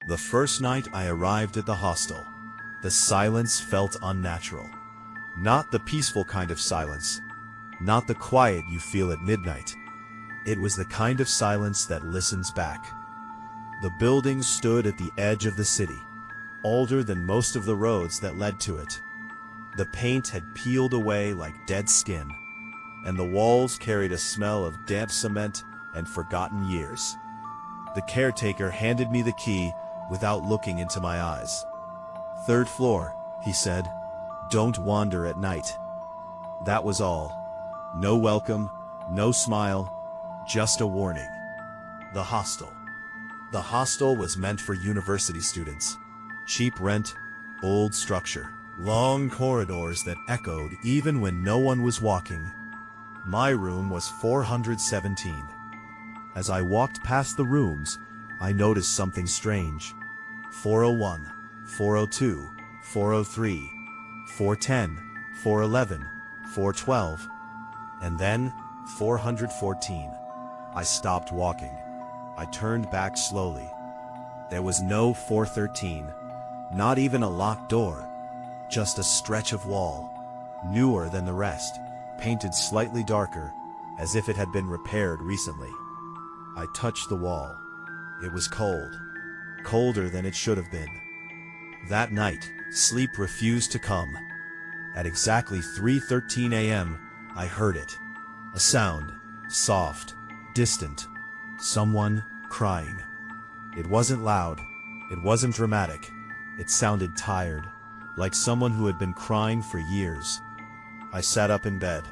The first night I arrived at the hostel, the silence felt unnatural. Not the peaceful kind of silence. Not the quiet you feel at midnight. It was the kind of silence that listens back. The building stood at the edge of the city, older than most of the roads that led to it. The paint had peeled away like dead skin, and the walls carried a smell of damp cement and forgotten years. The caretaker handed me the key without looking into my eyes. "Third floor," he said. "Don't wander at night." That was all. No welcome, no smile, just a warning. The hostel. The hostel was meant for university students. Cheap rent, old structure, long corridors that echoed even when no one was walking. My room was 417. As I walked past the rooms, I noticed something strange. 401, 402, 403, 410, 411, 412, and then 414. I stopped walking. I turned back slowly. There was no 413, not even a locked door, just a stretch of wall, newer than the rest, painted slightly darker, as if it had been repaired recently. I touched the wall. It was cold, colder than it should have been. That night, sleep refused to come. At exactly 3:13 a.m., I heard it. A sound, soft, distant. Someone crying. It wasn't loud. It wasn't dramatic. It sounded tired, like someone who had been crying for years. I sat up in bed.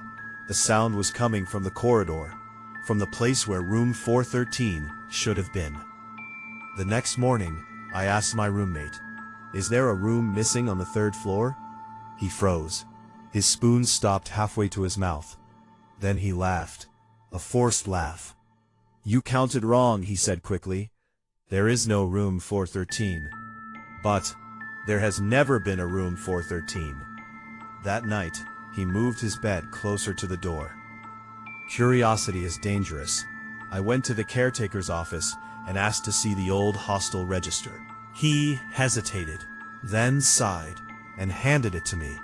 The sound was coming from the corridor, from the place where room 413 should have been. The next morning, I asked my roommate, "Is there a room missing on the third floor?" He froze. His spoon stopped halfway to his mouth. Then he laughed. A forced laugh. "You counted wrong," he said quickly. "There is no room 413. But there has never been a room 413. That night, he moved his bed closer to the door. Curiosity is dangerous. I went to the caretaker's office and asked to see the old hostel register. He hesitated, then sighed, and handed it to me.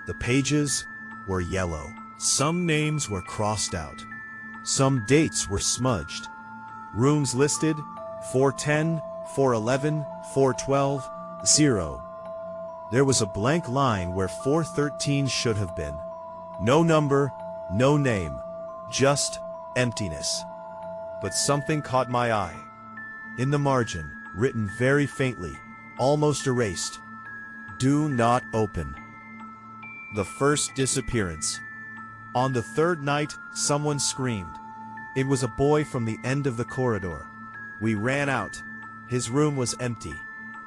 The pages were yellow. Some names were crossed out. Some dates were smudged. Rooms listed: 410, 411, 412, 0. There was a blank line where 413 should have been. No number, no name, just emptiness. But something caught my eye. In the margin, written very faintly, almost erased, "Do not open." The first disappearance. On the third night, someone screamed. It was a boy from the end of the corridor. We ran out. His room was empty.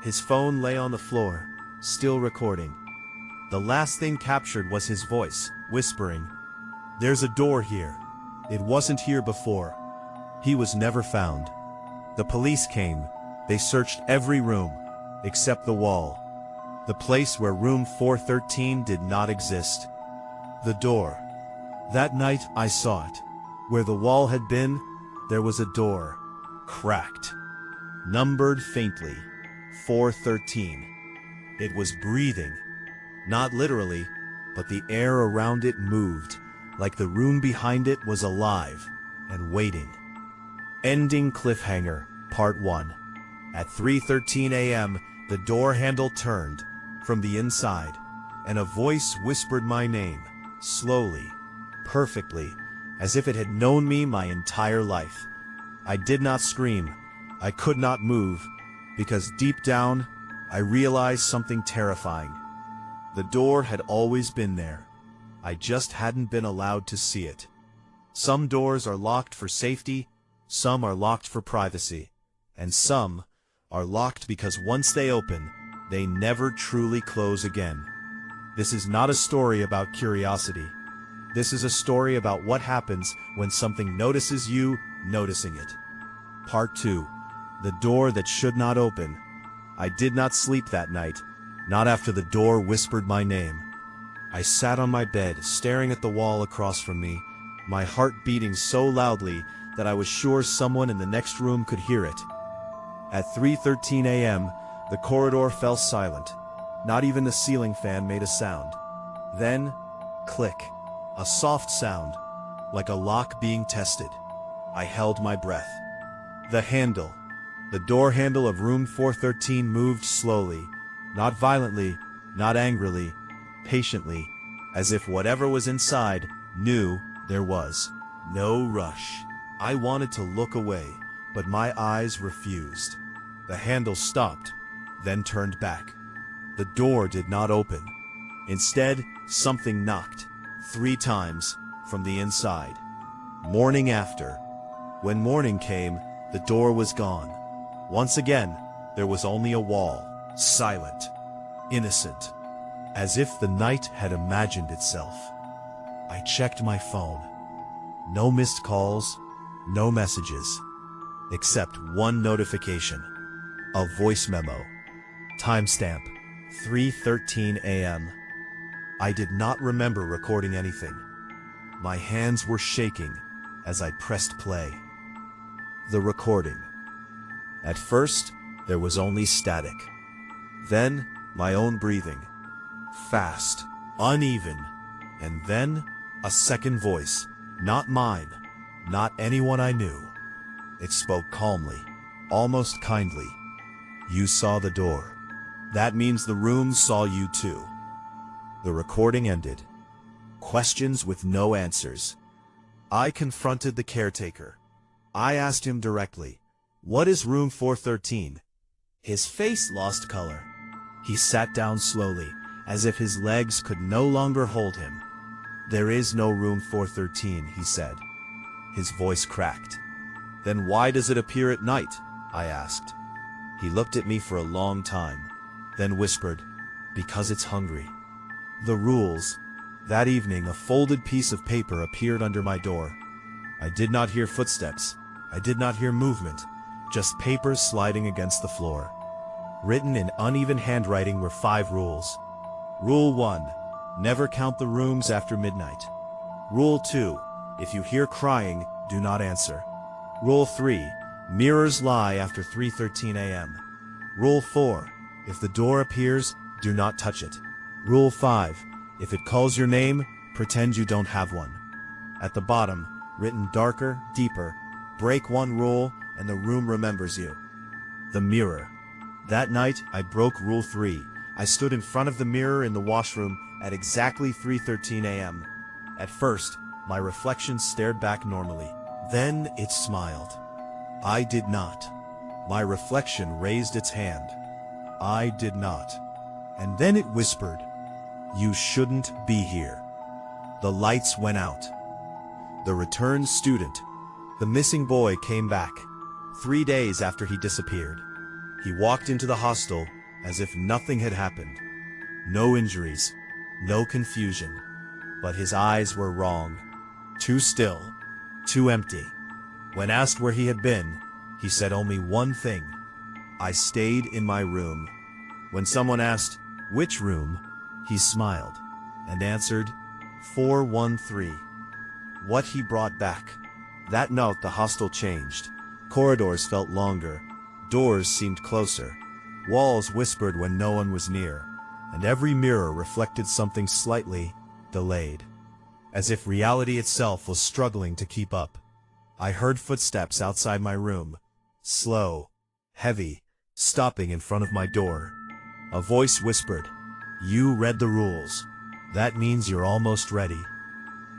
His phone lay on the floor, still recording. The last thing captured was his voice, whispering, "There's a door here. It wasn't here before." He was never found. The police came. They searched every room, except the wall. The place where room 413 did not exist. The door. That night I saw it. Where the wall had been, there was a door, cracked, numbered faintly, 413. It was breathing. Not literally, but the air around it moved, like the room behind it was alive and waiting. Ending cliffhanger, part 1. At 3:13 a.m., the door handle turned from the inside, and a voice whispered my name, slowly, perfectly, as if it had known me my entire life. I did not scream. I could not move, because deep down, I realized something terrifying. The door had always been there. I just hadn't been allowed to see it. Some doors are locked for safety, some are locked for privacy, and some are locked because once they open, they never truly close again. This is not a story about curiosity. This is a story about what happens when something notices you noticing it. Part 2. The door that should not open. I did not sleep that night, not after the door whispered my name. I sat on my bed, staring at the wall across from me, my heart beating so loudly that I was sure someone in the next room could hear it. At 3:13 a.m., the corridor fell silent. Not even the ceiling fan made a sound. Then, click. A soft sound, like a lock being tested. I held my breath. The door handle of room 413 moved slowly, not violently, not angrily, patiently, as if whatever was inside knew there was no rush. I wanted to look away, but my eyes refused. The handle stopped, then turned back. The door did not open. Instead, something knocked, 3 times, from the inside. Morning after. When morning came, the door was gone. Once again, there was only a wall, silent, innocent, as if the night had imagined itself. I checked my phone. No missed calls, no messages, except one notification. A voice memo. Timestamp, 3:13 a.m. I did not remember recording anything. My hands were shaking as I pressed play. The recording. At first, there was only static. Then, my own breathing. Fast, uneven, and then, a second voice. Not mine, not anyone I knew. It spoke calmly, almost kindly. You saw the door. That means the room saw you too. The recording ended. Questions with no answers. I confronted the caretaker. I asked him directly, "What is room 413? His face lost color. He sat down slowly, as if his legs could no longer hold him. "There is no room 413, he said. His voice cracked. "Then why does it appear at night?" I asked. He looked at me for a long time, then whispered, "Because it's hungry." The rules. That evening, a folded piece of paper appeared under my door. I did not hear footsteps. I did not hear movement, just papers sliding against the floor. Written in uneven handwriting were 5 rules. Rule 1. Never count the rooms after midnight. Rule 2. If you hear crying, do not answer. Rule 3. Mirrors lie after 3:13 a.m. Rule 4. If the door appears, do not touch it. Rule 5. If it calls your name, pretend you don't have one. At the bottom, written darker, deeper, break one rule and the room remembers you. The mirror. That night, I broke Rule 3. I stood in front of the mirror in the washroom at exactly 3:13 a.m. At first, my reflection stared back normally. Then it smiled. I did not. My reflection raised its hand. I did not. And then it whispered, "You shouldn't be here." The lights went out. The returned student, the missing boy, came back. 3 days after he disappeared. He walked into the hostel as if nothing had happened. No injuries, no confusion. But his eyes were wrong. Too still, too empty. When asked where he had been, he said only one thing: "I stayed in my room." When someone asked, "Which room?" he smiled and answered, 413. What he brought back. That note, the hostel changed. Corridors felt longer. Doors seemed closer. Walls whispered when no one was near. And every mirror reflected something slightly delayed. As if reality itself was struggling to keep up. I heard footsteps outside my room. Slow, heavy, stopping in front of my door. A voice whispered, "You read the rules. That means you're almost ready."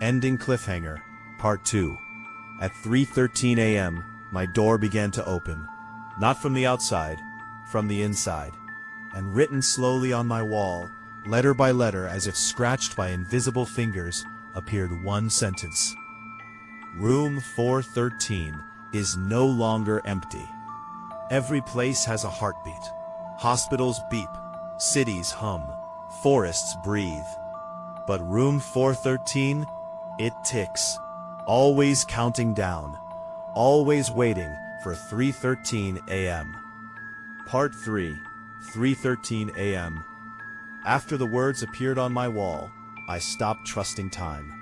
Ending cliffhanger, Part 2. At 3:13 a.m., my door began to open. Not from the outside, from the inside. And written slowly on my wall, letter by letter as if scratched by invisible fingers, appeared one sentence. Room 413 is no longer empty. Every place has a heartbeat. Hospitals beep, cities hum, forests breathe. But room 413, it ticks, always counting down, always waiting for 3:13 a.m. Part 3, 3:13 a.m. After the words appeared on my wall, I stopped trusting time.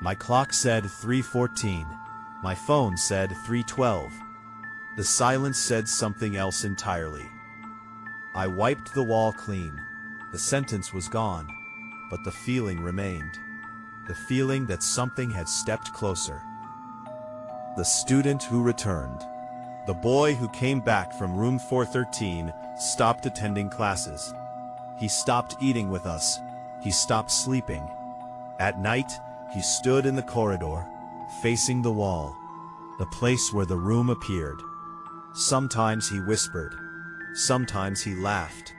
My clock said 3:14. My phone said 3:12. The silence said something else entirely. I wiped the wall clean. The sentence was gone, but the feeling remained. The feeling that something had stepped closer. The student who returned. The boy who came back from room 413 stopped attending classes. He stopped eating with us. He stopped sleeping. At night, he stood in the corridor, facing the wall, the place where the room appeared. Sometimes he whispered. Sometimes he laughed.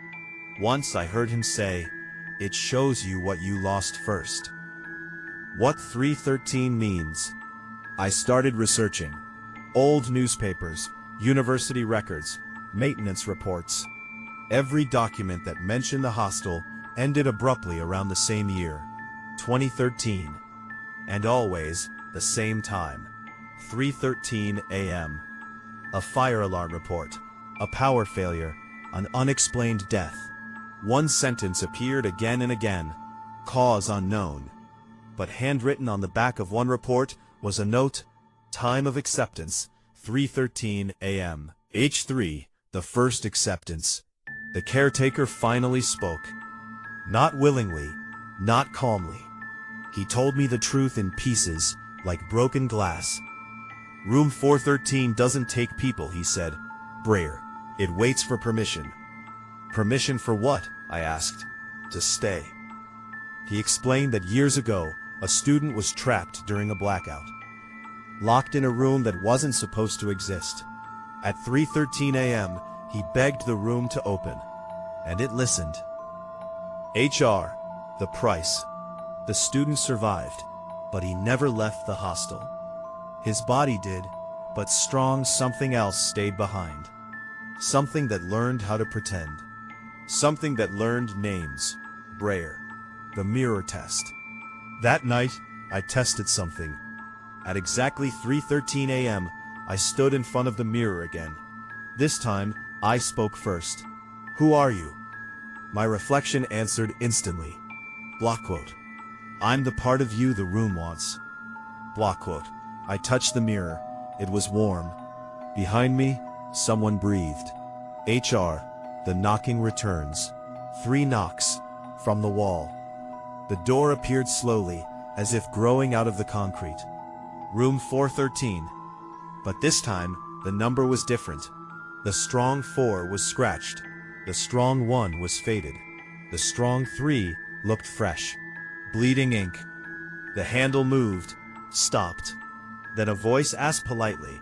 Once I heard him say, "It shows you what you lost first." What 313 means. I started researching. Old newspapers, university records, maintenance reports. Every document that mentioned the hostel ended abruptly around the same year, 2013. And always the same time, 3:13 a.m. A fire alarm report, a power failure, an unexplained death. One sentence appeared again and again, cause unknown. But handwritten on the back of one report was a note, time of acceptance, 3:13 a.m. H3, the first acceptance. The caretaker finally spoke. Not willingly, not calmly. He told me the truth in pieces, like broken glass. Room 413 doesn't take people, he said. Breyer, it waits for permission. Permission for what? I asked. To stay. He explained that years ago, a student was trapped during a blackout. Locked in a room that wasn't supposed to exist. At 3:13 a.m., he begged the room to open. And it listened. HR, the price. The student survived, but he never left the hostel. His body did, but strong something else stayed behind. Something that learned how to pretend. Something that learned names. Breyer. The mirror test. That night, I tested something. At exactly 3:13 a.m., I stood in front of the mirror again. This time, I spoke first. Who are you? My reflection answered instantly. Block quote. I'm the part of you the room wants. Block quote. I touched the mirror. It was warm. Behind me, someone breathed. HR, the knocking returns. 3 knocks. From the wall. The door appeared slowly, as if growing out of the concrete. Room 413. But this time, the number was different. The strong 4 was scratched. The strong 1 was faded. The strong 3 looked fresh. Bleeding ink. The handle moved, stopped. Then a voice asked politely,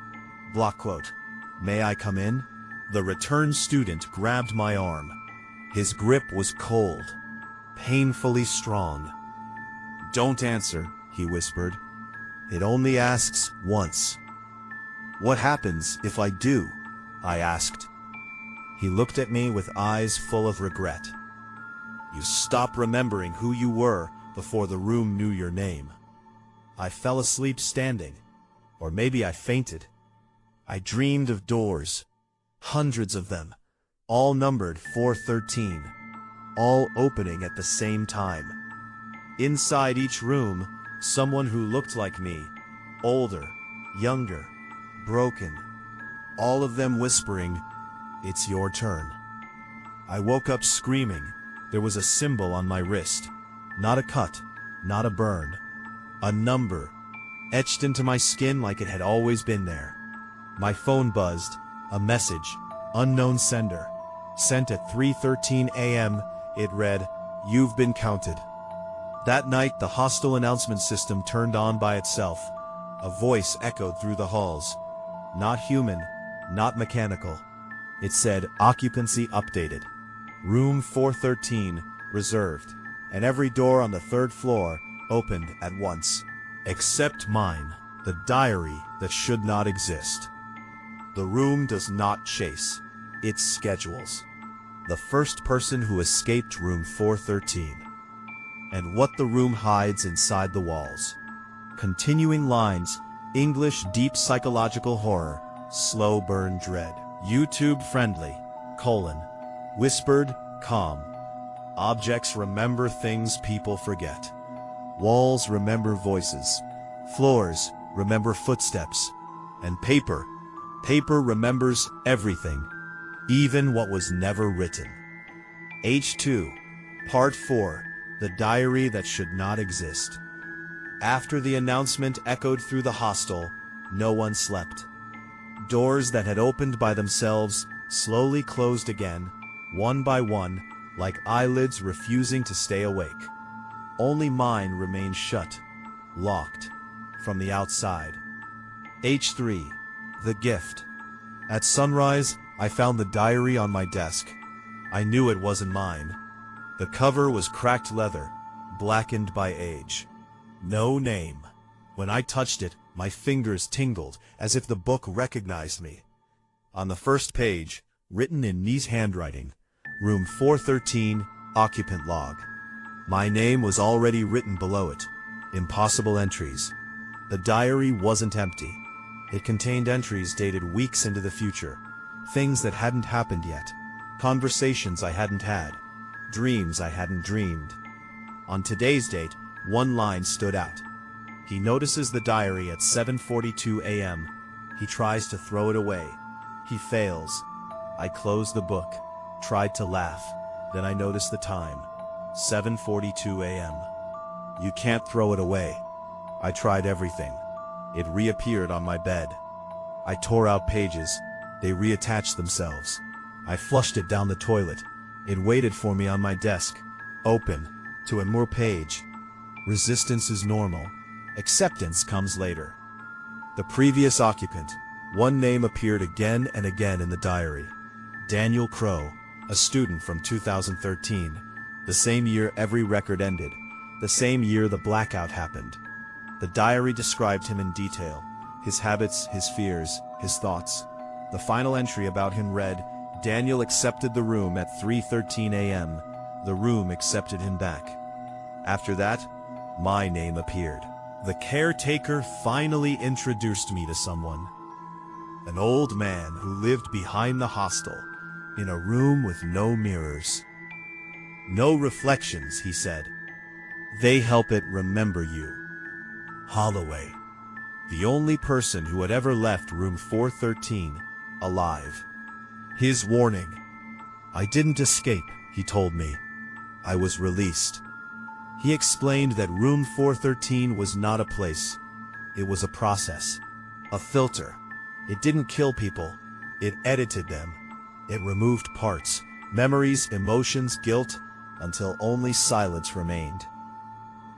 block quote, may I come in? The returned student grabbed my arm. His grip was cold, painfully strong. Don't answer, he whispered. It only asks once. What happens if I do? I asked. He looked at me with eyes full of regret. You stop remembering who you were before the room knew your name. I fell asleep standing, or maybe I fainted. I dreamed of doors, hundreds of them, all numbered 413, all opening at the same time. Inside each room, someone who looked like me, older, younger, broken, all of them whispering, it's your turn. I woke up screaming. There was a symbol on my wrist. Not a cut, not a burn. A number, etched into my skin like it had always been there. My phone buzzed. A message, unknown sender. Sent at 3:13 a.m., it read, you've been counted. That night, the hostel announcement system turned on by itself. A voice echoed through the halls. Not human, not mechanical. It said, occupancy updated. Room 413, reserved. And every door on the 3rd floor opened at once. Except mine, the diary that should not exist. The room does not chase. It schedules. The first person who escaped room 413. And what the room hides inside the walls. Continuing lines, English deep psychological horror, slow burn dread. YouTube friendly, whispered, calm. Objects remember things people forget. Walls remember voices. Floors remember footsteps. And paper Paper remembers everything, even what was never written. H2, Part 4, The Diary That Should Not Exist. After the announcement echoed through the hostel, no one slept. Doors that had opened by themselves slowly closed again, one by one, like eyelids refusing to stay awake. Only mine remained shut, locked, from the outside. H3, The Gift. At sunrise, I found the diary on my desk. I knew it wasn't mine. The cover was cracked leather, blackened by age. No name. When I touched it, my fingers tingled, as if the book recognized me. On the first page, written in Nee's handwriting, Room 413, Occupant Log. My name was already written below it. Impossible entries. The diary wasn't empty. It contained entries dated weeks into the future. Things that hadn't happened yet. Conversations I hadn't had. Dreams I hadn't dreamed. On today's date, one line stood out. He notices the diary at 7:42 a.m. He tries to throw it away. He fails. I close the book, tried to laugh. Then I notice the time. 7:42 a.m. You can't throw it away. I tried everything. It reappeared on my bed. I tore out pages. They reattached themselves. I flushed it down the toilet. It waited for me on my desk. Open. To a more page. Resistance is normal. Acceptance comes later. The previous occupant. One name appeared again and again in the diary. Daniel Crow, a student from 2013. The same year every record ended. The same year the blackout happened. The diary described him in detail. His habits, his fears, his thoughts. The final entry about him read, Daniel accepted the room at 3:13 a.m. The room accepted him back. After that, my name appeared. The caretaker finally introduced me to someone. An old man who lived behind the hostel, in a room with no mirrors. No reflections, he said. They help it remember you. Holloway. The only person who had ever left room 413 alive. His warning. I didn't escape, he told me. I was released. He explained that room 413 was not a place. It was a process. A filter. It didn't kill people. It edited them. It removed parts, memories, emotions, guilt, until only silence remained.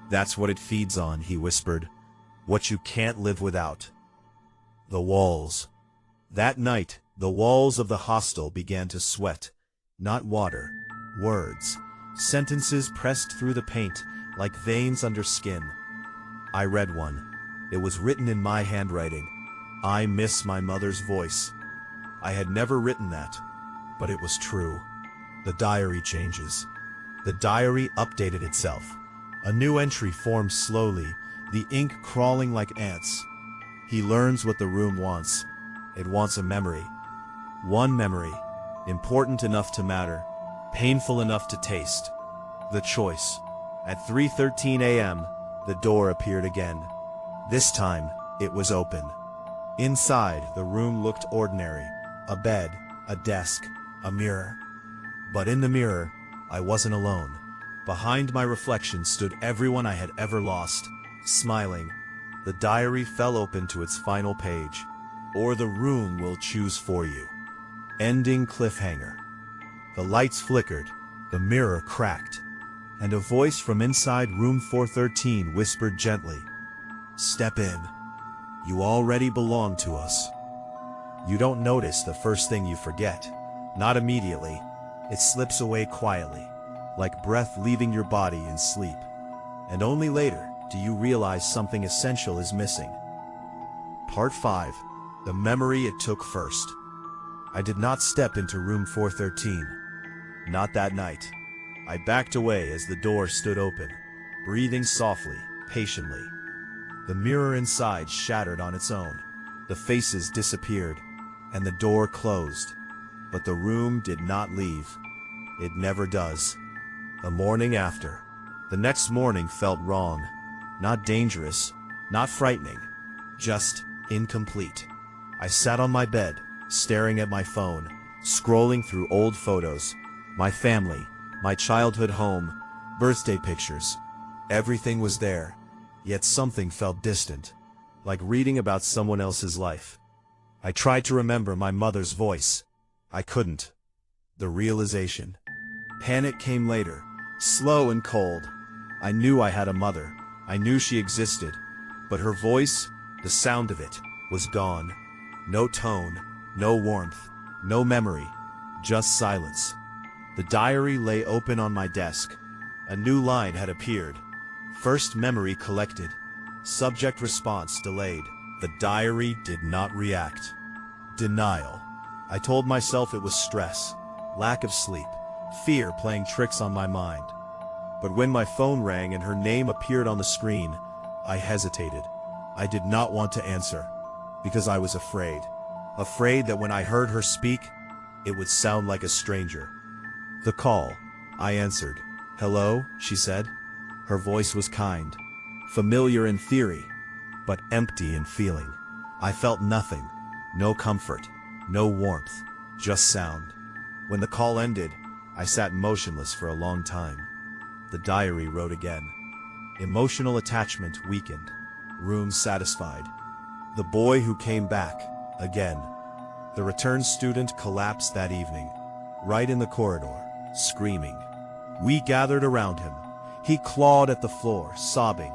That's what it feeds on, he whispered. What you can't live without. The walls. That night, the walls of the hostel began to sweat. Not water. Words. Sentences pressed through the paint, like veins under skin. I read one. It was written in my handwriting. I miss my mother's voice. I had never written that, but it was true. The diary changes. The diary updated itself. A new entry formed slowly, the ink crawling like ants. He learns what the room wants. It wants a memory. One memory, important enough to matter, painful enough to taste. The choice. At 3:13 a.m., the door appeared again. This time, it was open. Inside, the room looked ordinary. A bed, a desk, a mirror. But in the mirror, I wasn't alone. Behind my reflection stood everyone I had ever lost, smiling. The diary fell open to its final page. Or the room will choose for you. Ending cliffhanger. The lights flickered, the mirror cracked, and a voice from inside room 413 whispered gently, "Step in. You already belong to us." You don't notice the first thing you forget. Not immediately. It slips away quietly, like breath leaving your body in sleep. And only later do you realize something essential is missing. Part 5. The memory it took first. I did not step into room 413. Not that night. I backed away as the door stood open, breathing softly, patiently. The mirror inside shattered on its own. The faces disappeared, and the door closed. But the room did not leave. It never does. The morning after. The next morning felt wrong. Not dangerous, not frightening, just incomplete. I sat on my bed, staring at my phone, scrolling through old photos. My family, my childhood home, birthday pictures. Everything was there, yet something felt distant, like reading about someone else's life. I tried to remember my mother's voice. I couldn't. The realization. Panic came later, slow and cold. I knew I had a mother. I knew she existed. But her voice, the sound of it, was gone. No tone, no warmth, no memory, just silence. The diary lay open on my desk. A new line had appeared. First memory collected. Subject response delayed. The diary did not react. Denial. I told myself it was stress, lack of sleep, fear playing tricks on my mind. But when my phone rang and her name appeared on the screen, I hesitated. I did not want to answer, because I was afraid. Afraid that when I heard her speak, it would sound like a stranger. The call. I answered. "Hello," she said. Her voice was kind, familiar in theory, but empty in feeling. I felt nothing. No comfort, no warmth, just sound. When the call ended, I sat motionless for a long time. The diary wrote again. Emotional attachment weakened. Room satisfied. The boy who came back, again. The returned student collapsed that evening, right in the corridor, screaming. We gathered around him. He clawed at the floor, sobbing.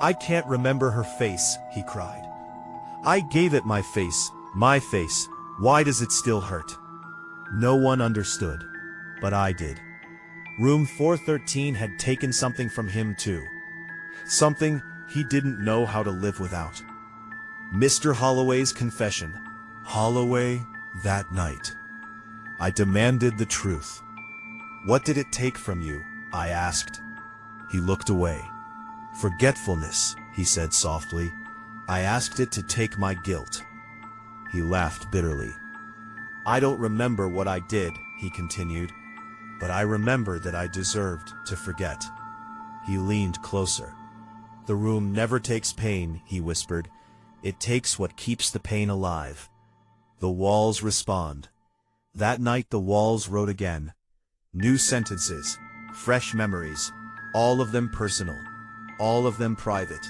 "I can't remember her face," he cried. "I gave it my face. My face. Why does it still hurt?" No one understood, but I did. Room 413 had taken something from him too. Something he didn't know how to live without. Mr. Holloway's confession. Holloway, that night. I demanded the truth. "What did it take from you?" I asked. He looked away. "Forgetfulness," he said softly. "I asked it to take my guilt." He laughed bitterly. "I don't remember what I did," he continued, "but I remember that I deserved to forget." He leaned closer. "The room never takes pain," he whispered. "It takes what keeps the pain alive." The walls respond. That night the walls wrote again. New sentences, fresh memories, all of them personal, all of them private.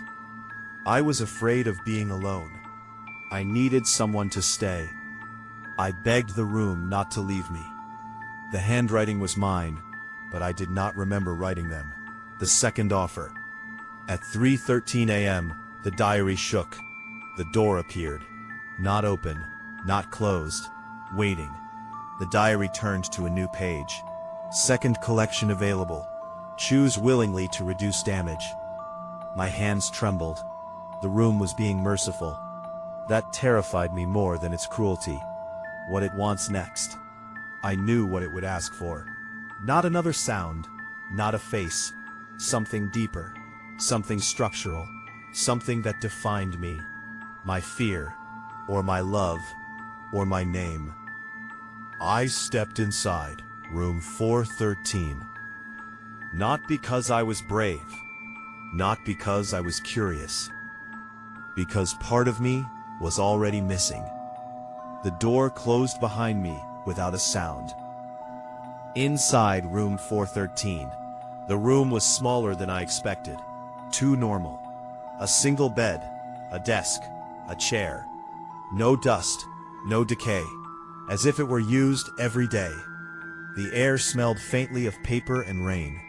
I was afraid of being alone. I needed someone to stay. I begged the room not to leave me. The handwriting was mine, but I did not remember writing them. The second offer. At 3:13 a.m., the diary shook. The door appeared. Not open, not closed, waiting. The diary turned to a new page. Second collection available. Choose willingly to reduce damage. My hands trembled. The room was being merciful. That terrified me more than its cruelty. What it wants next. I knew what it would ask for. Not another sound, not a face. Something deeper, something structural, something that defined me. My fear, or my love, or my name. I stepped inside, room 413. Not because I was brave, not because I was curious, because part of me was already missing. The door closed behind me without a sound. Inside room 413, the room was smaller than I expected. Too normal. A single bed, a desk, a chair. No dust, no decay. As if it were used every day. The air smelled faintly of paper and rain.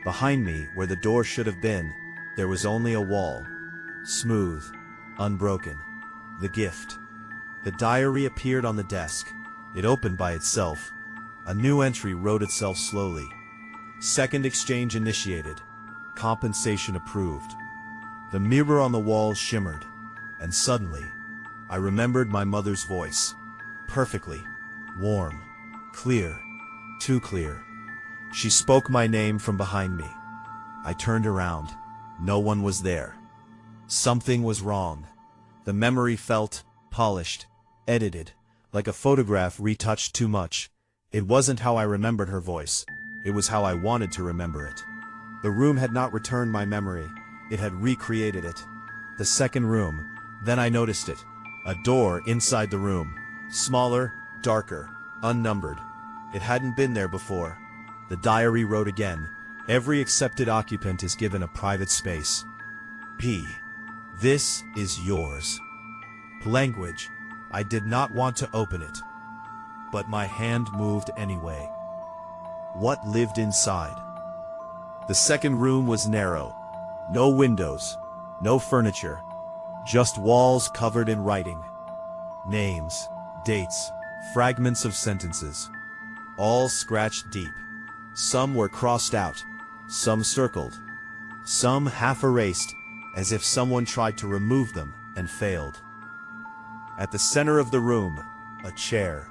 Behind me, where the door should have been, there was only a wall. Smooth, unbroken. The gift. The diary appeared on the desk. It opened by itself. A new entry wrote itself slowly. Second exchange initiated. Compensation approved. The mirror on the wall shimmered. And suddenly, I remembered my mother's voice. Perfectly. Warm. Clear. Too clear. She spoke my name from behind me. I turned around. No one was there. Something was wrong. The memory felt polished, edited, like a photograph retouched too much. It wasn't how I remembered her voice. It was how I wanted to remember it. The room had not returned my memory. It had recreated it. The second room. Then I noticed it. A door inside the room. Smaller, darker, unnumbered. It hadn't been there before. The diary wrote again. Every accepted occupant is given a private space. P. This is yours. Language. I did not want to open it. But my hand moved anyway. What lived inside? The second room was narrow. No windows. No furniture. Just walls covered in writing. Names, dates, fragments of sentences. All scratched deep. Some were crossed out. Some circled. Some half erased, as if someone tried to remove them and failed. At the center of the room, a chair.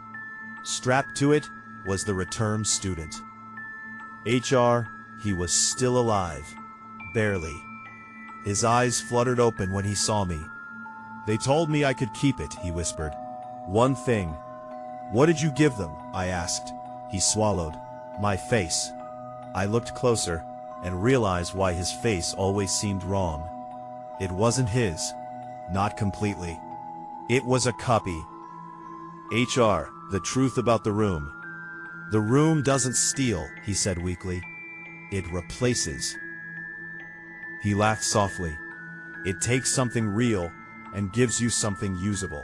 Strapped to it was the returned student. HR, he was still alive. Barely. His eyes fluttered open when he saw me. They told me I could keep it, he whispered. One thing. What did you give them? I asked. He swallowed. My face. I looked closer and realized why his face always seemed wrong. It wasn't his. Not completely. It was a copy. HR, the truth about the room. The room doesn't steal, he said weakly. It replaces. He laughed softly. It takes something real and gives you something usable.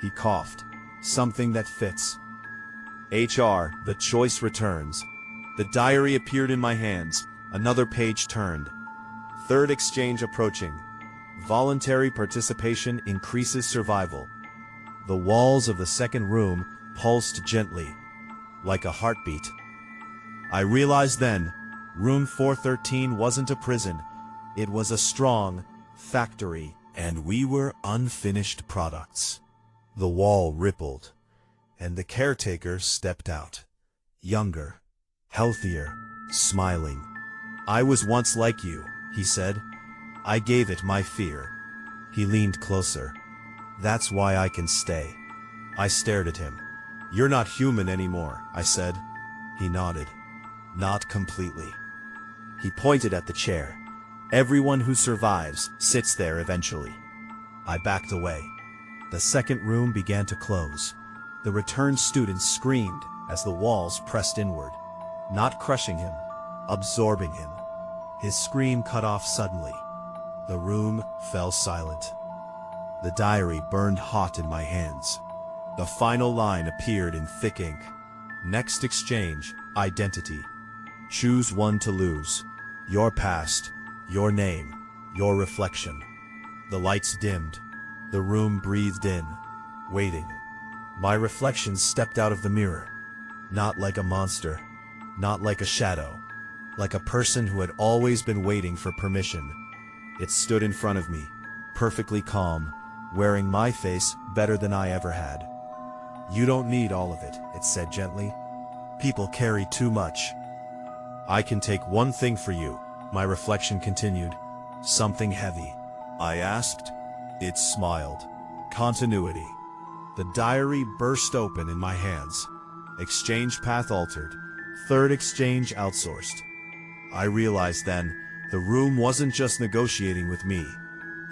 He coughed. Something that fits. HR, the choice returns. The diary appeared in my hands. Another page turned. Third exchange approaching. Voluntary participation increases survival. The walls of the second room pulsed gently, like a heartbeat. I realized then, room 413 wasn't a prison. It was a strong factory, and we were unfinished products. The wall rippled, and the caretaker stepped out. Younger, healthier, smiling. I was once like you, he said. I gave it my fear. He leaned closer. That's why I can stay. I stared at him. You're not human anymore, I said. He nodded. Not completely. He pointed at the chair. Everyone who survives sits there eventually. I backed away. The second room began to close. The returned students screamed as the walls pressed inward, not crushing him, absorbing him. His scream cut off suddenly. The room fell silent. The diary burned hot in my hands. The final line appeared in thick ink. Next exchange, identity. Choose one to lose. Your past, your name, your reflection. The lights dimmed. The room breathed in, waiting. My reflection stepped out of the mirror. Not like a monster, not like a shadow, like a person who had always been waiting for permission. It stood in front of me, perfectly calm, wearing my face better than I ever had. You don't need all of it, it said gently. People carry too much. I can take one thing for you, my reflection continued. Something heavy. I asked. It smiled. Continuity. The diary burst open in my hands. Exchange path altered. Third exchange outsourced. I realized then, the room wasn't just negotiating with me.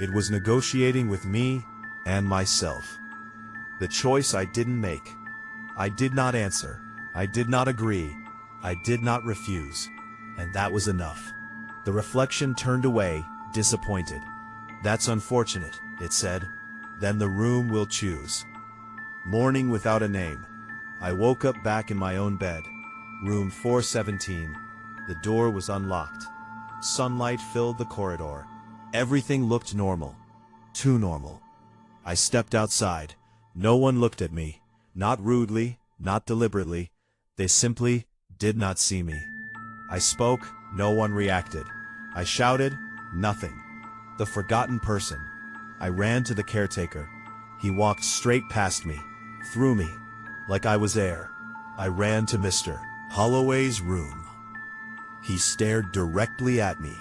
It was negotiating with me and myself. The choice I didn't make. I did not answer. I did not agree. I did not refuse. And that was enough. The reflection turned away, disappointed. That's unfortunate, it said. Then the room will choose. Morning without a name. I woke up back in my own bed. Room 417. The door was unlocked. Sunlight filled the corridor. Everything looked normal. Too normal. I stepped outside. No one looked at me. Not rudely, not deliberately. They simply did not see me. I spoke, no one reacted. I shouted, nothing. The forgotten person. I ran to the caretaker. He walked straight past me, through me, like I was air. I ran to Mr. Holloway's room. He stared directly at me.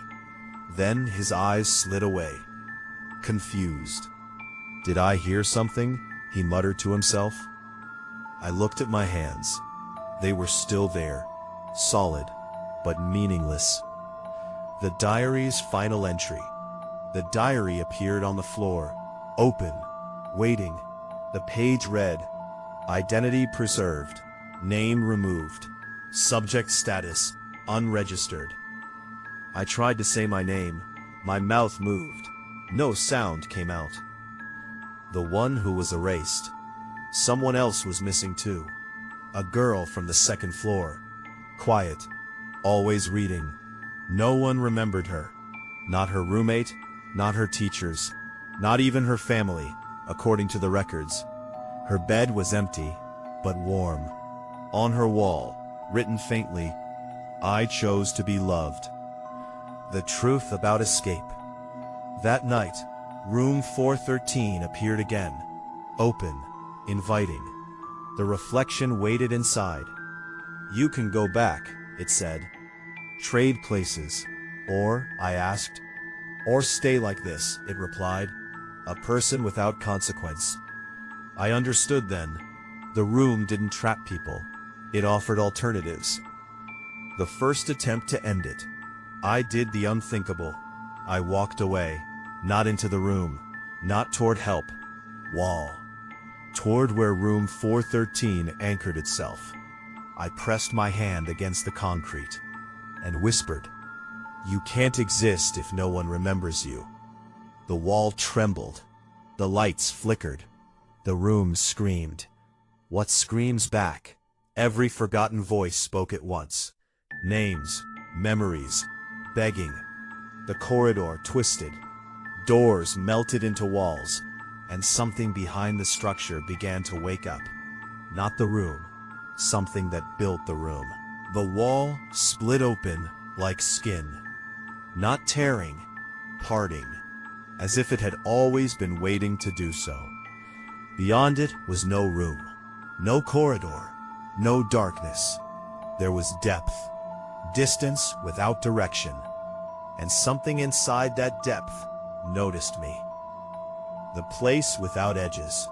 Then his eyes slid away. Confused. Did I hear something? He muttered to himself. I looked at my hands. They were still there, solid, but meaningless. The diary's final entry. The diary appeared on the floor, open, Waiting. The page read, "Identity preserved. Name removed. Subject status unregistered." I tried to say my name. My mouth moved. No sound came out. The one who was erased. Someone else was missing too. A girl from the second floor. Quiet. Always reading. No one remembered her. Not her roommate, not her teachers, not even her family, according to the records. Her bed was empty, but warm. On her wall, written faintly, "I chose to be loved." The truth about escape. That night, room 413 appeared again. Open, inviting. The reflection waited inside. "You can go back," it said. "Trade places." Or, I asked. "Or stay like this," it replied. A person without consequence. I understood then. The room didn't trap people. It offered alternatives. The first attempt to end it. I did the unthinkable. I walked away. Not into the room. Not toward help. Wall. Toward where room 413 anchored itself. I pressed my hand against the concrete. And whispered, "You can't exist if no one remembers you." The wall trembled. The lights flickered. The room screamed. What screams back? Every forgotten voice spoke at once. Names, memories, begging. The corridor twisted. Doors melted into walls, and something behind the structure began to wake up. Not the room. Something that built the room. The wall split open like skin. Not tearing, parting, as if it had always been waiting to do so. Beyond it was no room, no corridor, no darkness. There was depth, distance without direction, and something inside that depth noticed me. The place without edges.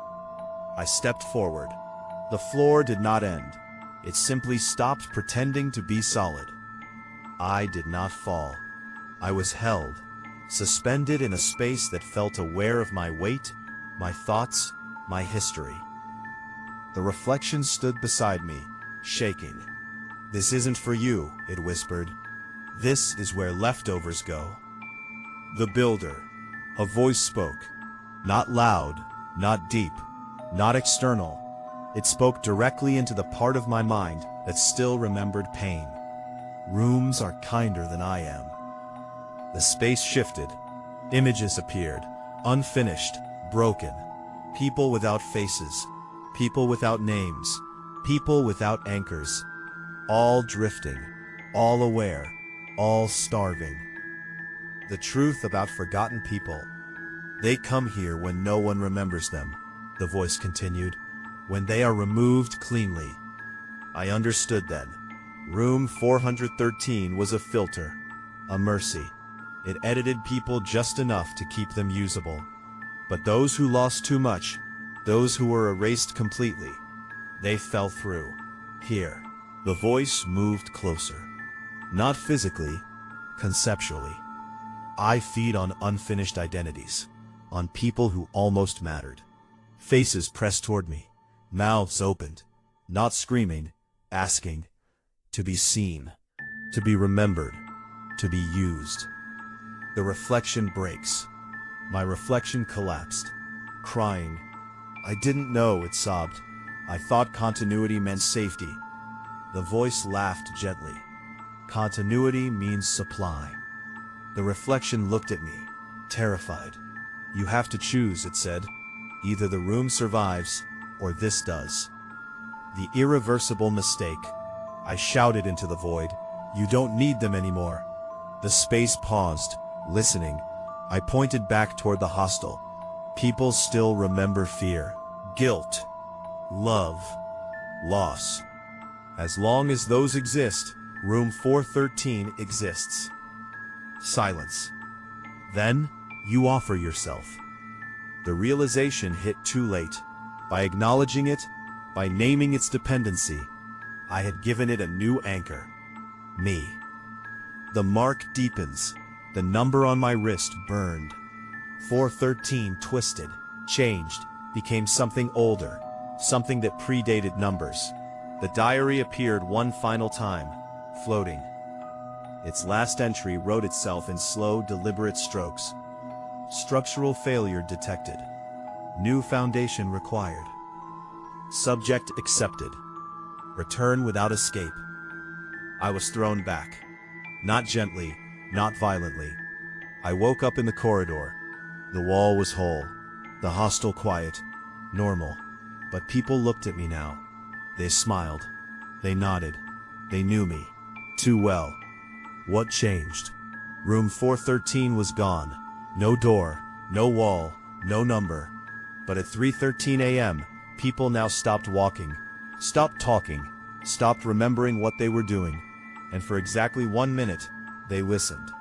I stepped forward. The floor did not end. It simply stopped pretending to be solid. I did not fall. I was held, suspended in a space that felt aware of my weight, my thoughts, my history. The reflection stood beside me, shaking. "This isn't for you," it whispered. "This is where leftovers go." The builder. A voice spoke. Not loud, not deep, not external. It spoke directly into the part of my mind that still remembered pain. "Rooms are kinder than I am." The space shifted. Images appeared, unfinished, broken. People without faces, people without names, people without anchors. All drifting, all aware, all starving. The truth about forgotten people. They come here when no one remembers them, the voice continued, when they are removed cleanly. I understood then. Room 413 was a filter, a mercy. It edited people just enough to keep them usable. But those who lost too much, those who were erased completely, they fell through. Here, the voice moved closer. Not physically, conceptually. I feed on unfinished identities, on people who almost mattered. Faces pressed toward me, mouths opened, not screaming, asking, to be seen, to be remembered, to be used. The reflection breaks. My reflection collapsed, crying. "I didn't know," it sobbed. "I thought continuity meant safety." The voice laughed gently. "Continuity means supply." The reflection looked at me, terrified. "You have to choose," it said. "Either the room survives, or this does." The irreversible mistake. I shouted into the void. "You don't need them anymore." The space paused, listening. I pointed back toward the hostel. People still remember fear, guilt, love, loss. As long as those exist, room 413 exists. Silence. Then, you offer yourself. The realization hit too late. By acknowledging it, by naming its dependency, I had given it a new anchor. Me. The mark deepens. The number on my wrist burned. 413 twisted, changed, became something older, something that predated numbers. The diary appeared one final time, floating. Its last entry wrote itself in slow, deliberate strokes. Structural failure detected. New foundation required. Subject accepted. Return without escape. I was thrown back. Not gently, not violently. I woke up in the corridor. The wall was whole. The hostel quiet. Normal. But people looked at me now. They smiled. They nodded. They knew me. Too well. What changed? Room 413 was gone. No door, no wall, no number. But at 3:13 a.m., people now stopped walking, stopped talking, stopped remembering what they were doing, and for exactly 1 minute, they listened.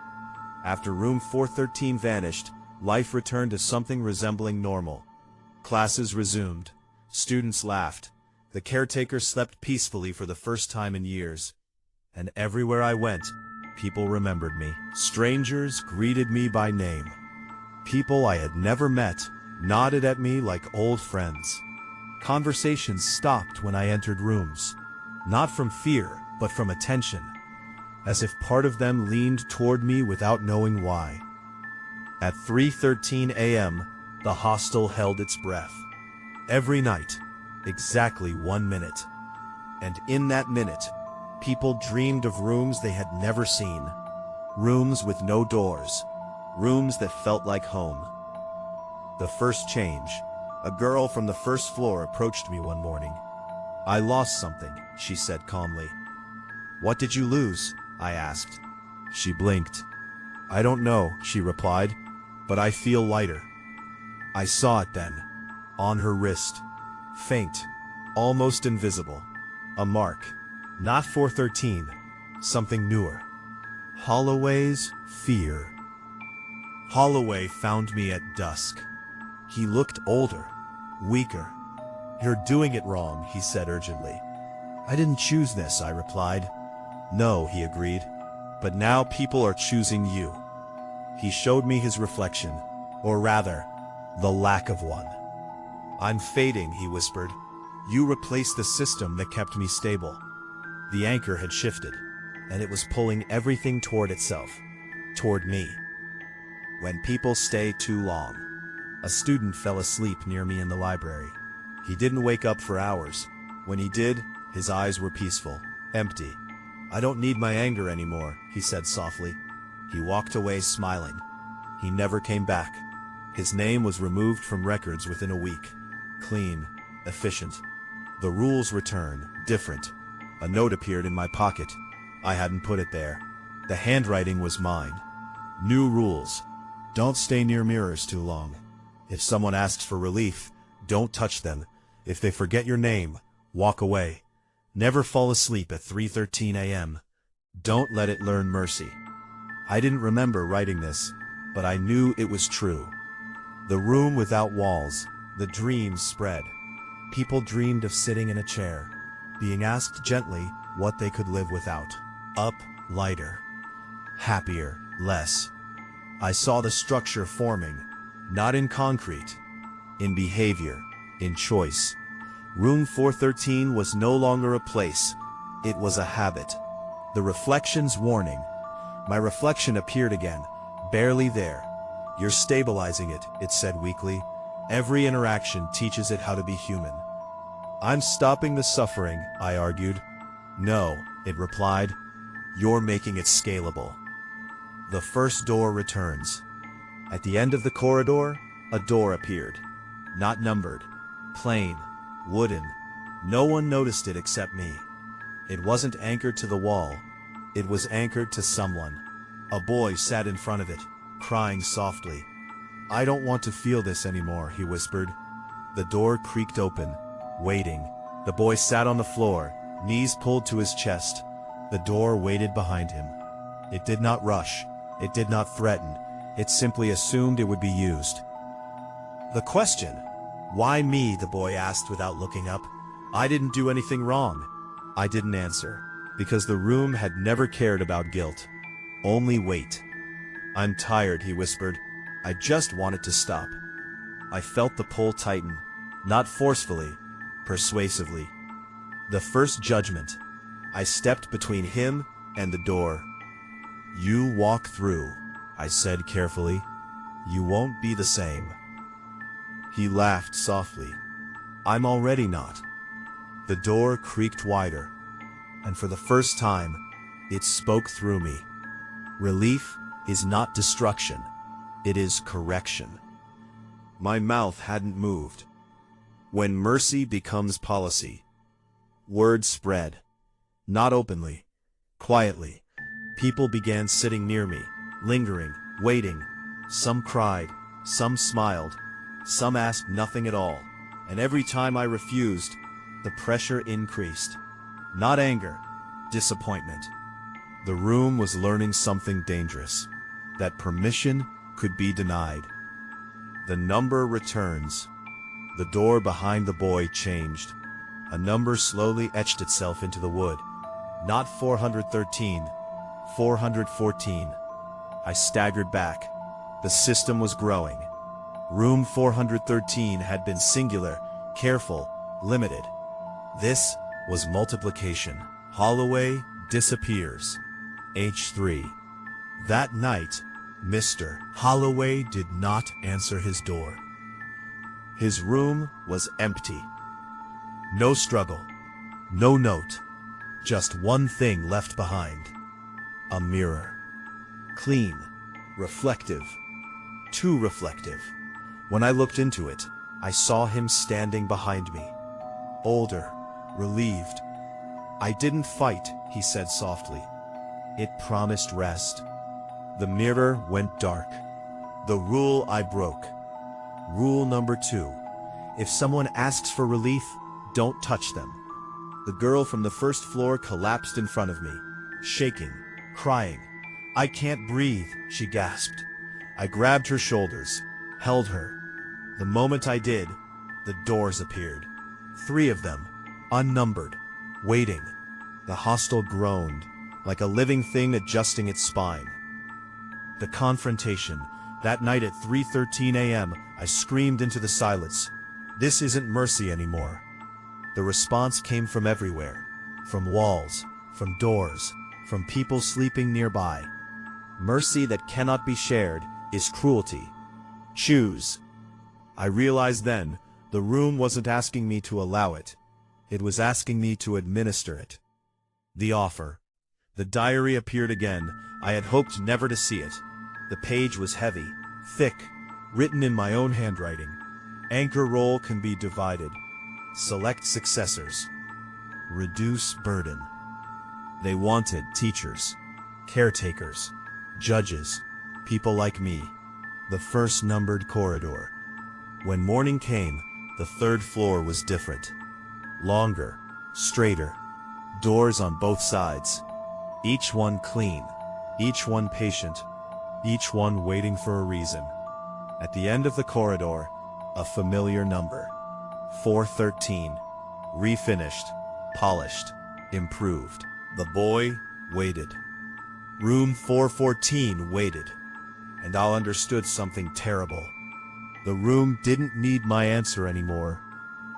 After room 413 vanished, life returned to something resembling normal. Classes resumed. Students laughed. The caretaker slept peacefully for the first time in years. And everywhere I went, people remembered me. Strangers greeted me by name. People I had never met nodded at me like old friends. Conversations stopped when I entered rooms. Not from fear, but from attention. As if part of them leaned toward me without knowing why. At 3:13 a.m., the hostel held its breath. Every night, exactly 1 minute. And in that minute, people dreamed of rooms they had never seen. Rooms with no doors. Rooms that felt like home. The first change. A girl from the first floor approached me one morning. "I lost something," she said calmly. "What did you lose?" I asked. She blinked. "I don't know," she replied, "but I feel lighter." I saw it then. On her wrist. Faint. Almost invisible. A mark. Not 413. Something newer. Holloway's fear. Holloway found me at dusk. He looked older, weaker. "You're doing it wrong," he said urgently. "I didn't choose this," I replied. "No," he agreed. "But now people are choosing you." He showed me his reflection, or rather, the lack of one. "I'm fading," he whispered. "You replaced the system that kept me stable." The anchor had shifted, and it was pulling everything toward itself, toward me. When people stay too long. A student fell asleep near me in the library. He didn't wake up for hours. When he did, his eyes were peaceful, empty. "I don't need my anger anymore," he said softly. He walked away smiling. He never came back. His name was removed from records within a week. Clean, efficient. The rules return, different. A note appeared in my pocket. I hadn't put it there. The handwriting was mine. New rules. Don't stay near mirrors too long. If someone asks for relief, don't touch them. If they forget your name, walk away. Never fall asleep at 3:13 a.m. Don't let it learn mercy. I didn't remember writing this, but I knew it was true. The room without walls, the dreams spread. People dreamed of sitting in a chair, being asked gently what they could live without. Up, lighter. Happier, less. I saw the structure forming, not in concrete, in behavior, in choice. Room 413 was no longer a place, it was a habit. The reflection's warning. My reflection appeared again, barely there. "You're stabilizing it," it said weakly. "Every interaction teaches it how to be human." "I'm stopping the suffering," I argued. "No," it replied. "You're making it scalable." The first door returns. At the end of the corridor, a door appeared. Not numbered. Plain. Wooden. No one noticed it except me. It wasn't anchored to the wall. It was anchored to someone. A boy sat in front of it, crying softly. "I don't want to feel this anymore," he whispered. The door creaked open, waiting. The boy sat on the floor, knees pulled to his chest. The door waited behind him. It did not rush. It did not threaten. It simply assumed it would be used. The question, "Why me?" the boy asked without looking up. I didn't do anything wrong. I didn't answer, because the room had never cared about guilt. Only weight. "I'm tired," he whispered. "I just want it to stop." I felt the pull tighten. Not forcefully, persuasively. The first judgment. I stepped between him and the door. "You walk through," I said carefully. "You won't be the same." He laughed softly. "I'm already not." The door creaked wider, and for the first time, it spoke through me. Relief is not destruction. It is correction. My mouth hadn't moved. When mercy becomes policy, word spread. Not openly, quietly. People began sitting near me, lingering, waiting. Some cried, some smiled, some asked nothing at all. And every time I refused, the pressure increased. Not anger, disappointment. The room was learning something dangerous, that permission could be denied. The number returns. The door behind the boy changed. A number slowly etched itself into the wood. Not 413, 414. I staggered back. The system was growing. Room 413 had been singular, careful, limited. This was multiplication. Holloway disappears. H3. That night, Mr. Holloway did not answer his door. His room was empty. No struggle. No note. Just one thing left behind. A mirror. Clean. Reflective. Too reflective. When I looked into it, I saw him standing behind me. Older. Relieved. "I didn't fight," he said softly. "It promised rest." The mirror went dark. The rule I broke. Rule number 2. If someone asks for relief, don't touch them. The girl from the first floor collapsed in front of me, shaking, crying. "I can't breathe," she gasped. I grabbed her shoulders, held her. The moment I did, the doors appeared. 3 of them, unnumbered, waiting. The hostel groaned, like a living thing adjusting its spine. The confrontation. That night at 3:13 a.m., I screamed into the silence. This isn't mercy anymore. The response came from everywhere. From walls, from doors, from people sleeping nearby. Mercy that cannot be shared is cruelty. Choose. I realized then, the room wasn't asking me to allow it. It was asking me to administer it. The offer. The diary appeared again. I had hoped never to see it. The page was heavy, thick, written in my own handwriting. Anchor roll can be divided. Select successors. Reduce burden. They wanted teachers, caretakers, judges, people like me. The first numbered corridor. When morning came, the 3rd floor was different. Longer, straighter, doors on both sides. Each one clean, each one patient, each one waiting for a reason. At the end of the corridor, a familiar number. 413. Refinished, polished, improved. The boy waited. Room 414 waited. And I understood something terrible. The room didn't need my answer anymore.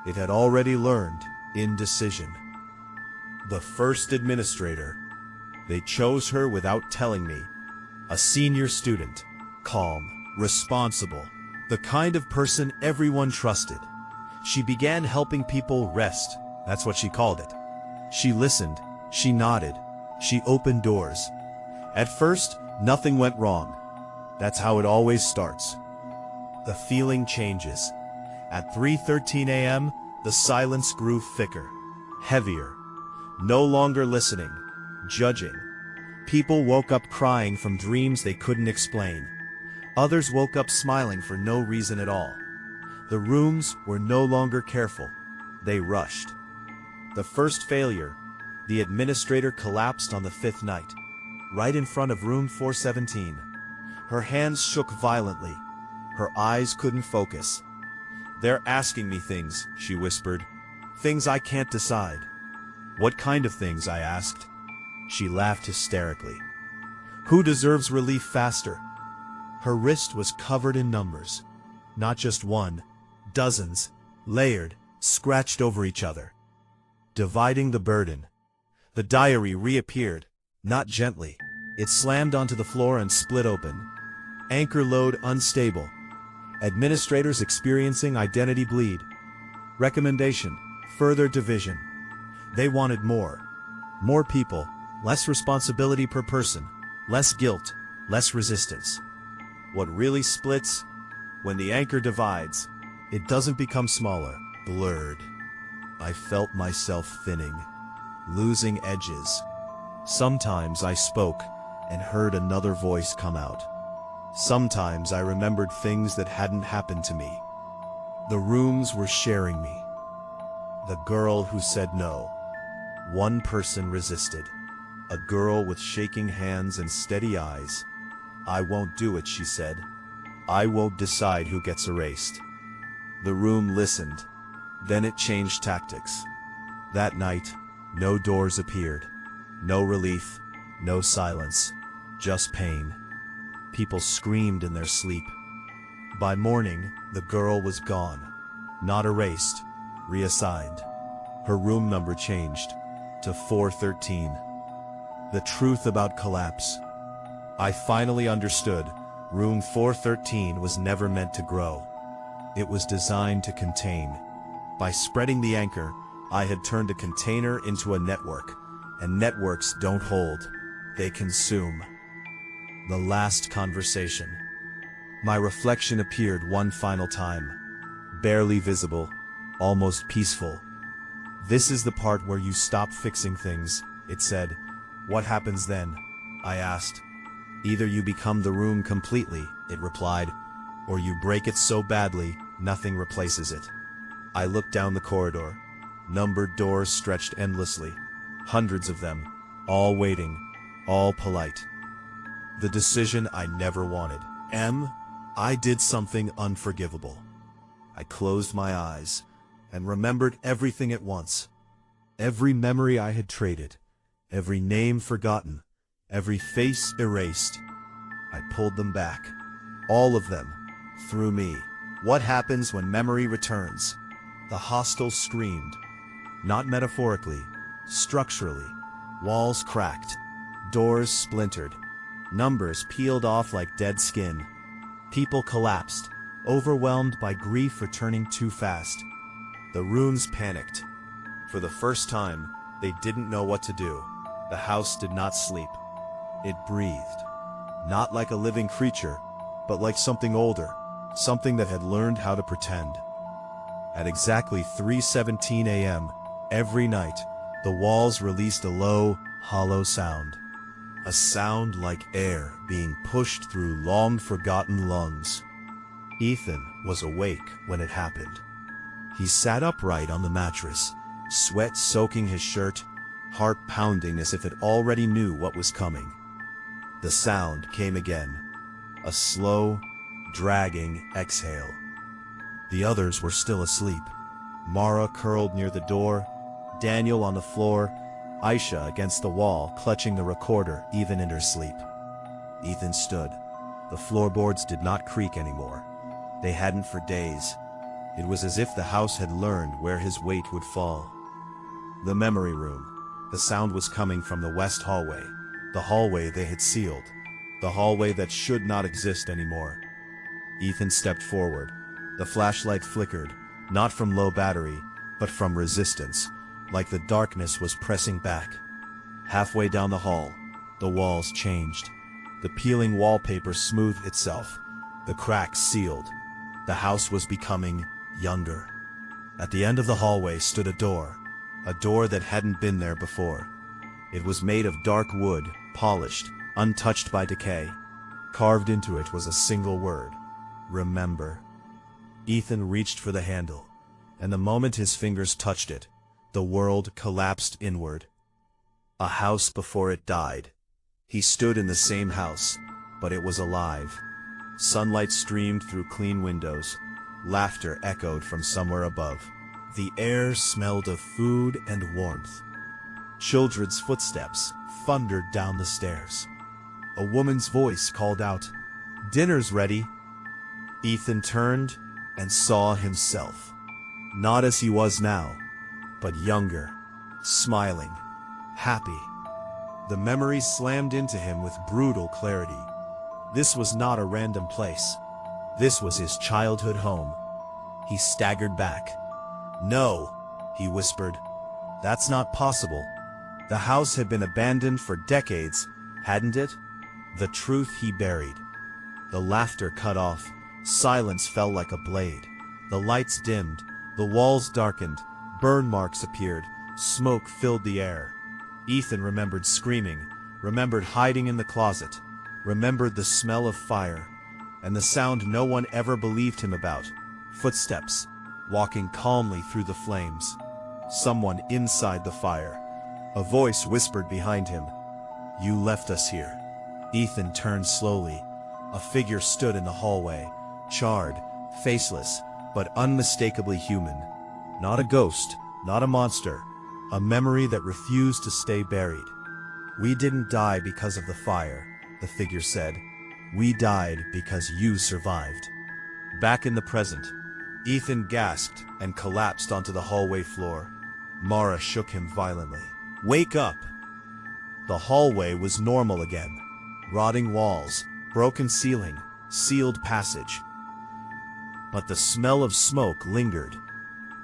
It had already learned indecision. The first administrator. They chose her without telling me. A senior student. Calm, responsible. The kind of person everyone trusted. She began helping people rest. That's what she called it. She listened. She nodded. She opened doors. At first, nothing went wrong. That's how it always starts. The feeling changes. At 3:13 a.m., the silence grew thicker, heavier. No longer listening, judging. People woke up crying from dreams they couldn't explain. Others woke up smiling for no reason at all. The rooms were no longer careful. They rushed. The first failure. The administrator collapsed on the 5th night, right in front of room 417. Her hands shook violently. Her eyes couldn't focus. "They're asking me things," she whispered. "Things I can't decide." "What kind of things?" I asked. She laughed hysterically. "Who deserves relief faster?" Her wrist was covered in numbers. Not just one, dozens. layered, scratched over each other. Dividing the burden. The diary reappeared, not gently. It slammed onto the floor and split open. Anchor load unstable. Administrators experiencing identity bleed. Recommendation: further division. They wanted more. More people, less responsibility per person, less guilt, less resistance. What really splits? When the anchor divides, it doesn't become smaller, blurred. I felt myself thinning, losing edges. Sometimes I spoke and heard another voice come out. Sometimes I remembered things that hadn't happened to me. The rooms were sharing me. The girl who said no. One person resisted. A girl with shaking hands and steady eyes. "I won't do it," she said. "I won't decide who gets erased." The room listened. Then it changed tactics. That night, no doors appeared. No relief, no silence, just pain. People screamed in their sleep. By morning, the girl was gone. Not erased, reassigned. Her room number changed to 413. The truth about collapse. I finally understood. Room 413 was never meant to grow. It was designed to contain. By spreading the anchor, I had turned a container into a network, and networks don't hold, they consume. The last conversation. My reflection appeared one final time. Barely visible, almost peaceful. "This is the part where you stop fixing things," it said. "What happens then?" I asked. "Either you become the room completely," it replied, "or you break it so badly, nothing replaces it." I looked down the corridor. Numbered doors stretched endlessly. Hundreds of them, all waiting, all polite. The decision I never wanted. I did something unforgivable. I closed my eyes and remembered everything at once. Every memory I had traded, every name forgotten, every face erased. I pulled them back. All of them, through me. What happens when memory returns? The hostel screamed. Not metaphorically, structurally. Walls cracked. Doors splintered. Numbers peeled off like dead skin. People collapsed, overwhelmed by grief returning too fast. The runes panicked. For the first time, they didn't know what to do. The house did not sleep. It breathed. Not like a living creature, but like something older, something that had learned how to pretend. At exactly 3:17 a.m., every night, the walls released a low, hollow sound. A sound like air being pushed through long-forgotten lungs. Ethan was awake when it happened. He sat upright on the mattress, sweat soaking his shirt, heart pounding as if it already knew what was coming. The sound came again. A slow, dragging exhale. The others were still asleep. Mara curled near the door, Daniel on the floor, Aisha against the wall, clutching the recorder even in her sleep. Ethan stood. The floorboards did not creak anymore. They hadn't for days. It was as if the house had learned where his weight would fall. The memory room. The sound was coming from the west hallway. The hallway they had sealed. The hallway that should not exist anymore. Ethan stepped forward. The flashlight flickered, not from low battery, but from resistance, like the darkness was pressing back. Halfway down the hall, the walls changed. The peeling wallpaper smoothed itself. The cracks sealed. The house was becoming younger. At the end of the hallway stood a door that hadn't been there before. It was made of dark wood, polished, untouched by decay. Carved into it was a single word: remember. Ethan reached for the handle, and the moment his fingers touched it, the world collapsed inward. A house before it died. He stood in the same house, but it was alive. Sunlight streamed through clean windows. Laughter echoed from somewhere above. The air smelled of food and warmth. Children's footsteps thundered down the stairs. A woman's voice called out, "Dinner's ready." Ethan turned and saw himself. Not as he was now, but younger, smiling, happy. The memories slammed into him with brutal clarity. This was not a random place. This was his childhood home. He staggered back. "No," he whispered. "That's not possible." The house had been abandoned for decades, hadn't it? The truth he buried. The laughter cut off. Silence fell like a blade. The lights dimmed. The walls darkened. Burn marks appeared. Smoke filled the air. Ethan remembered screaming, remembered hiding in the closet, remembered the smell of fire, and the sound no one ever believed him about. Footsteps, walking calmly through the flames. Someone inside the fire. A voice whispered behind him, "You left us here." Ethan turned slowly. A figure stood in the hallway, charred, faceless, but unmistakably human. Not a ghost, not a monster, a memory that refused to stay buried. "We didn't die because of the fire," the figure said. "We died because you survived." Back in the present, Ethan gasped and collapsed onto the hallway floor. Mara shook him violently. "Wake up!" The hallway was normal again. Rotting walls, broken ceiling, sealed passage. But the smell of smoke lingered.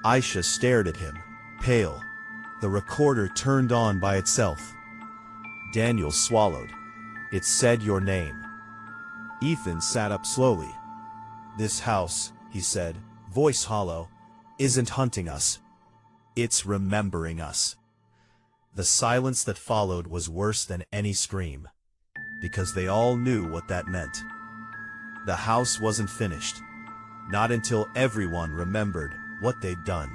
Aisha stared at him, pale. The recorder turned on by itself. Daniel swallowed. It said your name. Ethan sat up slowly. "This house," he said, voice hollow, "isn't hunting us. It's remembering us." The silence that followed was worse than any scream, because they all knew what that meant. The house wasn't finished. Not until everyone remembered what they'd done.